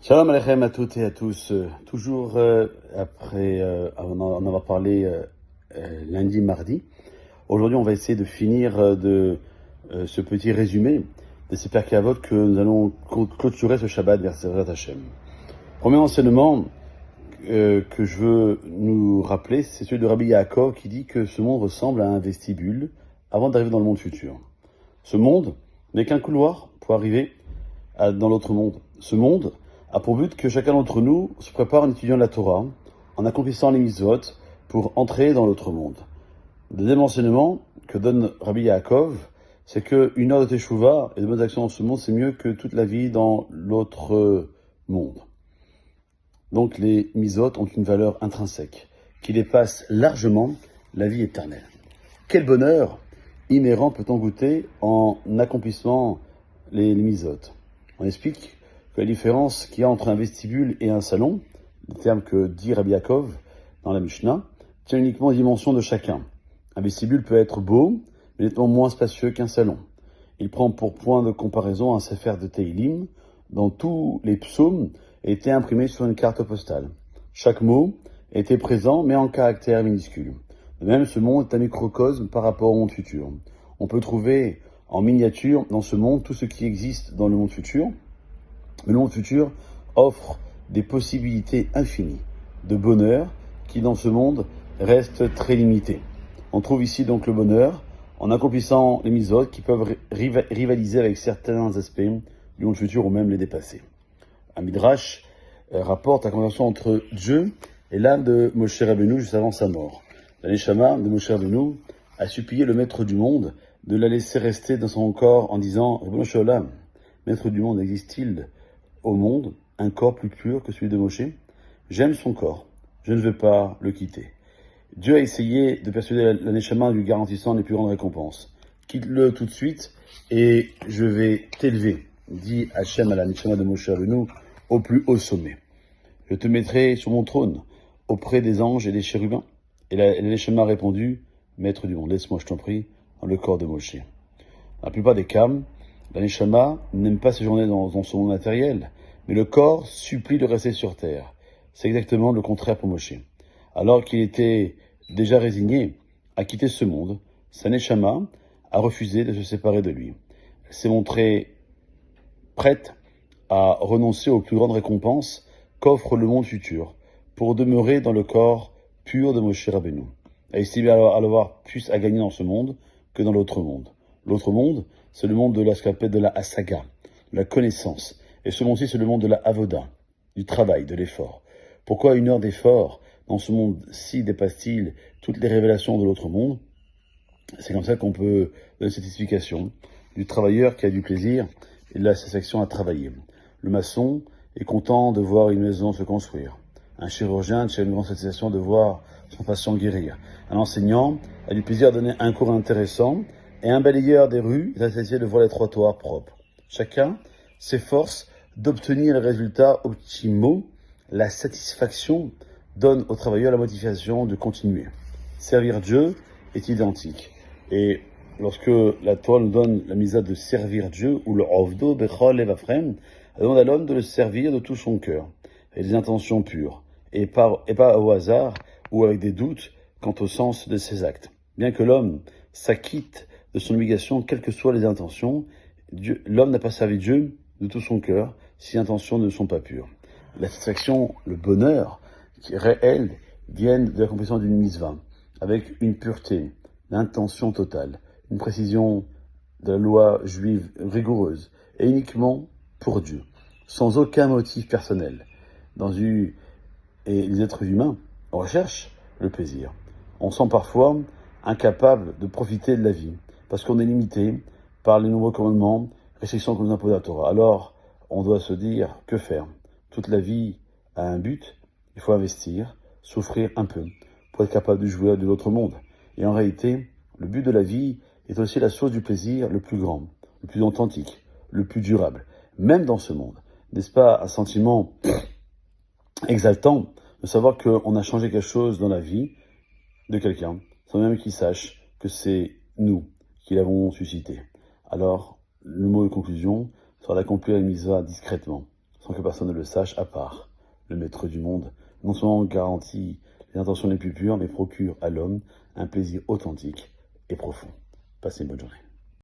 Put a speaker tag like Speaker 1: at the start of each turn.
Speaker 1: Shalom Aleichem à toutes et à tous. Toujours après en avoir parlé lundi, mardi, aujourd'hui on va essayer de finir ce petit résumé de ces Pirkei Avot que nous allons clôturer ce Shabbat vers Zevrat Hashem. Premier enseignement que je veux nous rappeler, c'est celui de Rabbi Yaakov qui dit que ce monde ressemble à un vestibule avant d'arriver dans le monde futur. Ce monde n'est qu'un couloir pour arriver dans l'autre monde. Ce monde a pour but que chacun d'entre nous se prépare en étudiant la Torah, en accomplissant les mitzvot pour entrer dans l'autre monde. Le deuxième enseignement que donne Rabbi Yaakov, c'est qu'une heure de teshuva et de bonnes actions dans ce monde, c'est mieux que toute la vie dans l'autre monde. Donc les mitzvot ont une valeur intrinsèque qui dépasse largement la vie éternelle. Quel bonheur inhérent peut-on goûter en accomplissant les mitzvot? On explique que la différence qu'il y a entre un vestibule et un salon, le terme que dit Rabbi Yaakov dans la Mishnah, tient uniquement aux dimensions de chacun. Un vestibule peut être beau, mais nettement moins spacieux qu'un salon. Il prend pour point de comparaison un sefer de Teilim, dont tous les psaumes étaient imprimés sur une carte postale. Chaque mot était présent, mais en caractère minuscule. De même, ce monde est un microcosme par rapport au monde futur. On peut trouver en miniature dans ce monde tout ce qui existe dans le monde futur. Le monde futur offre des possibilités infinies de bonheur qui, dans ce monde, restent très limitées. On trouve ici donc le bonheur en accomplissant les mitzvot qui peuvent rivaliser avec certains aspects du monde futur ou même les dépasser. Un midrash rapporte la conversation entre Dieu et l'âme de Moshe Rabbeinu juste avant sa mort. La neshama de Moshe Rabbeinu a supplié le maître du monde de la laisser rester dans son corps en disant « Ribono shel olam, maître du monde, existe-t-il au monde un corps plus pur que celui de Moshe? J'aime son corps, je ne veux pas le quitter. » Dieu a essayé de persuader la neshama en lui garantissant les plus grandes récompenses. « Quitte-le tout de suite et je vais t'élever, dit Hachem à la neshama de Moshe Rabbeinu au plus haut sommet. Je te mettrai sur mon trône auprès des anges et des chérubins. » Et la neshama a répondu « Maître du monde, laisse-moi, je t'en prie, dans le corps de Moshe. » Dans la plupart des cas, la neshama n'aime pas séjourner dans son monde matériel, mais le corps supplie de rester sur terre. C'est exactement le contraire pour Moshe. Alors qu'il était déjà résigné à quitter ce monde, sa neshama a refusé de se séparer de lui. Elle s'est montrée prête à renoncer aux plus grandes récompenses qu'offre le monde futur pour demeurer dans le corps pur de Moshe Rabbeinu. Elle estimait alors avoir plus à gagner dans ce monde que dans l'autre monde. L'autre monde, c'est le monde de ce qu'on appelle de la hasaga, de la connaissance. Et ce monde-ci, c'est le monde de la avoda, du travail, de l'effort. Pourquoi une heure d'effort dans ce monde-ci dépasse-t-il toutes les révélations de l'autre monde? C'est comme ça qu'on peut donner cette explication du travailleur qui a du plaisir et de la satisfaction à travailler. Le maçon est content de voir une maison se construire. Un chirurgien a une grande satisfaction de voir son patient guérir. Un enseignant a du plaisir à donner un cours intéressant et un balayeur des rues est satisfait de voir les trottoirs propres. Chacun s'efforce d'obtenir les résultats optimaux. La satisfaction donne au travailleur la motivation de continuer. Servir Dieu est identique. Et lorsque la Torah nous donne la misa de servir Dieu, ou le ovdo bechol lev afrem, elle demande à l'homme de le servir de tout son cœur, avec des intentions pures, et pas au hasard ou avec des doutes quant au sens de ses actes. Bien que l'homme s'acquitte de son obligation, quelles que soient les intentions, l'homme n'a pas servi Dieu de tout son cœur si les intentions ne sont pas pures. La satisfaction, le bonheur qui est réel, viennent de l'accomplissement d'une mitzvah, avec une pureté, l'intention totale, une précision de la loi juive rigoureuse, et uniquement pour Dieu, sans aucun motif personnel. Et les êtres humains recherchent le plaisir. On sent parfois incapable de profiter de la vie, parce qu'on est limité par les nombreux commandements, restrictions que nous impose la Torah. Alors, on doit se dire, que faire? Toute la vie a un but, il faut investir, souffrir un peu, pour être capable de jouir de l'autre monde. Et en réalité, le but de la vie est aussi la source du plaisir le plus grand, le plus authentique, le plus durable, même dans ce monde. N'est-ce pas un sentiment exaltant de savoir qu'on a changé quelque chose dans la vie de quelqu'un, sans même qu'il sache que c'est nous qui l'avons suscité. Alors, le mot de conclusion sera d'accomplir la mitzvah discrètement, sans que personne ne le sache à part le maître du monde, non seulement garantit les intentions les plus pures, mais procure à l'homme un plaisir authentique et profond. Passez une bonne journée.